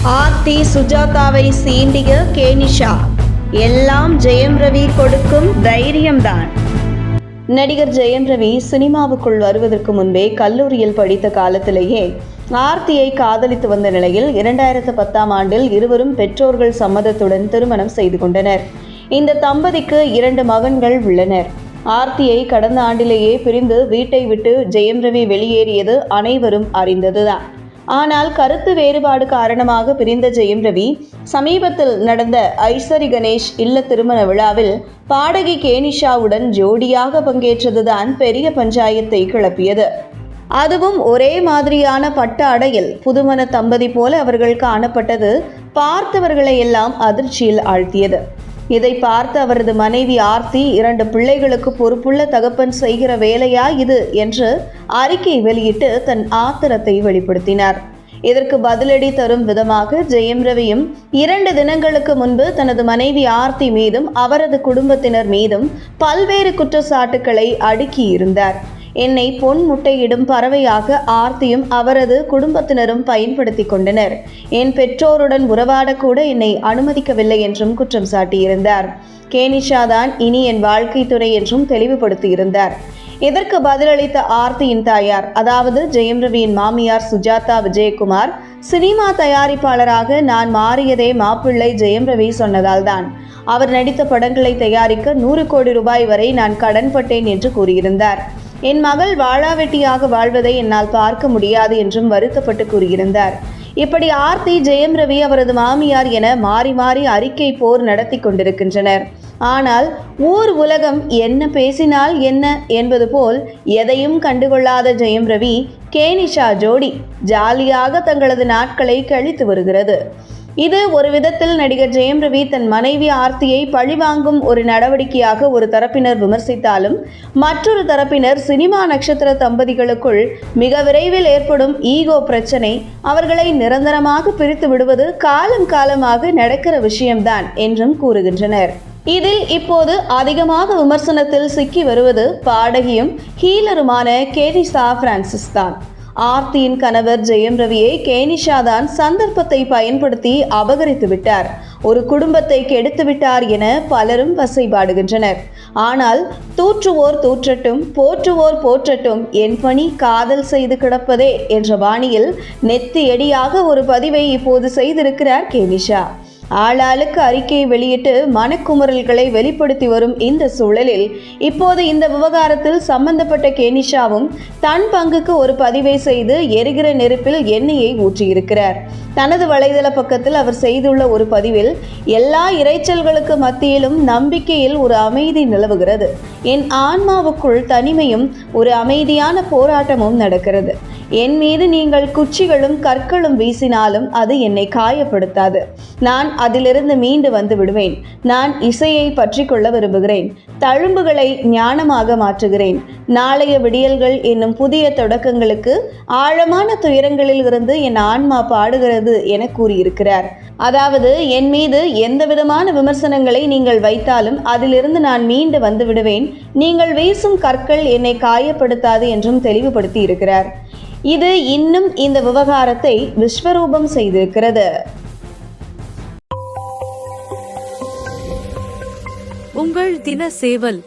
ஆர்த்தி சுஜாதாவை சீண்டிய கேனிஷா. எல்லாம் ஜெயம் ரவி கொடுக்கும் தைரியம்தான். நடிகர் ஜெயம் ரவி சினிமாவுக்குள் வருவதற்கு முன்பே கல்லூரியில் படித்த காலத்திலேயே ஆர்த்தியை காதலித்து வந்த நிலையில் 2010ஆம் ஆண்டில் இருவரும் பெற்றோர்கள் சம்மதத்துடன் திருமணம் செய்து கொண்டனர். இந்த தம்பதிக்கு 2 மகன்கள் உள்ளனர். ஆர்த்தியை கடந்த ஆண்டிலேயே பிரிந்து வீட்டை விட்டு ஜெயம் ரவி வெளியேறியது அனைவரும் அறிந்ததுதான். ஆனால் கருத்து வேறுபாடு காரணமாக பிரிந்த ஜெயம் ரவி சமீபத்தில் நடந்த ஐஸ்வரி கணேஷ் இல்ல திருமண விழாவில் பாடகி கேனிஷாவுடன் ஜோடியாக பங்கேற்றதுதான் பெரிய பஞ்சாயத்தை கிளப்பியது. அதுவும் ஒரே மாதிரியான பட்டு அடையில் புதுமண தம்பதி போல அவர்கள் காணப்பட்டது பார்த்தவர்களை எல்லாம் அதிர்ச்சியில் ஆழ்த்தியது. இதை பார்த்து அவரது மனைவி ஆர்த்தி 2 பிள்ளைகளுக்கு பொறுப்புள்ள தகப்பன் செய்கிற வேலையா இது என்று அறிக்கை வெளியிட்டு தன் ஆத்திரத்தை வெளிப்படுத்தினார். இதற்கு பதிலடி தரும் விதமாக ஜெயம் ரவியும் 2 தினங்களுக்கு முன்பு தனது மனைவி ஆர்த்தி மீதும் அவரது குடும்பத்தினர் மீதும் பல்வேறு குற்றச்சாட்டுக்களை அடுக்கியிருந்தார். என்னை பொன் முட்டையிடும் பறவையாக ஆர்த்தியும் அவரது குடும்பத்தினரும் பயன்படுத்தி கொண்டனர். என் பெற்றோருடன் உறவாடக்கூட என்னை அனுமதிக்கவில்லை என்றும் குற்றம் சாட்டியிருந்தார். கேனிஷா தான் இனி என் வாழ்க்கை துணை என்றும் தெளிவுபடுத்தியிருந்தார். இதற்கு பதிலளித்த ஆர்த்தியின் தாயார், அதாவது ஜெயம் ரவியின் மாமியார் சுஜாதா விஜயகுமார், சினிமா தயாரிப்பாளராக நான் மாறியதே மாப்பிள்ளை ஜெயம் ரவி சொன்னதால் தான். அவர் நடித்த படங்களை தயாரிக்க 100 கோடி ரூபாய் வரை நான் கடன்பட்டேன் என்று கூறியிருந்தார். என் மகள் வாழாவெட்டியாக வாழ்வதை என்னால் பார்க்க முடியாது என்றும் வருத்தப்பட்டு கூறியிருந்தார். இப்படி ஆர்த்தி, ஜெயம் ரவி, அவரது மாமியார் என மாறி மாறி அறிக்கை போர் நடத்தி கொண்டிருக்கின்றனர். ஆனால் ஊர் உலகம் என்ன பேசினால் என்ன என்பது போல் எதையும் கண்டுகொள்ளாத ஜெயம் ரவி கேனிஷா ஜோடி ஜாலியாக தங்களது நாட்களை கழித்து வருகிறது. இது ஒரு விதத்தில் நடிகர் ஜெயம் ரவி தன் மனைவி ஆர்த்தியை பழிவாங்கும் ஒரு நடவடிக்கையாக ஒரு தரப்பினர் விமர்சித்தாலும், மற்றொரு தரப்பினர் சினிமா நட்சத்திர தம்பதிகளுக்குள் மிக விரைவில் ஏற்படும் ஈகோ பிரச்சனை அவர்களை நிரந்தரமாக பிரித்து விடுவது காலம் காலமாக நடக்கிற விஷயம்தான் என்றும் கூறுகின்றனர். இதில் இப்போது அதிகமாக விமர்சனத்தில் சிக்கி வருவது பாடகியும் ஹீலருமான கேனிஷா பிரான்சிஸ் தான். ஆர்த்தியின் கணவர் ஜெயம் ரவியை கேனிஷா தான் சந்தர்ப்பத்தை பயன்படுத்தி அபகரித்து விட்டார், ஒரு குடும்பத்தை கெடுத்து விட்டார் என பலரும் வசைபாடுகின்றனர். ஆனால் தூற்றுவோர் தூற்றட்டும், போற்றுவோர் போற்றட்டும், என் பணி காதல் செய்து கிடப்பதே என்ற பாணியில் நெத்தியடியாக ஒரு பதிவை இப்போது செய்திருக்கிறார் கேனிஷா. ஆளாளுக்கு அறிக்கையை வெளியிட்டு மனக்குமுறல்களை வெளிப்படுத்தி வரும் இந்த சூழலில் இப்போது இந்த விவகாரத்தில் சம்பந்தப்பட்ட கேனிஷாவும் தன் பங்குக்கு ஒரு பதிவை செய்து எரிகிற நெருப்பில் எண்ணெயை ஊற்றியிருக்கிறார். தனது வலைதள பக்கத்தில் அவர் செய்துள்ள ஒரு பதிவில், எல்லா இரைச்சல்களுக்கு மத்தியிலும் நம்பிக்கையில் ஒரு அமைதி நிலவுகிறது. என் ஆன்மாவுக்குள் தனிமையும் ஒரு அமைதியான போராட்டமும் நடக்கிறது. என் மீது நீங்கள் குச்சிகளும் கற்களும் வீசினாலும் அது என்னை காயப்படுத்தாது. நான் அதிலிருந்து மீண்டு வந்து விடுவேன். நான் இசையை பற்றி கொள்ள விரும்புகிறேன். தழும்புகளை ஞானமாக மாற்றுகிறேன். நாளைய விடியல்கள் என்னும் புதிய தொடக்கங்களுக்கு ஆழமான துயரங்களில் இருந்து என் ஆன்மா பாடுகிறது என கூறியிருக்கிறார். அதாவது, என் மீது எந்த விதமான விமர்சனங்களை நீங்கள் வைத்தாலும் அதிலிருந்து நான் மீண்டு வந்து விடுவேன். நீங்கள் வீசும் கற்கள் என்னை காயப்படுத்தாது என்றும் தெளிவுபடுத்தி இருக்கிறார். இது இன்னும் இந்த விவகாரத்தை விஸ்வரூபம் செய்திருக்கிறது. உங்கள் தின சேவல்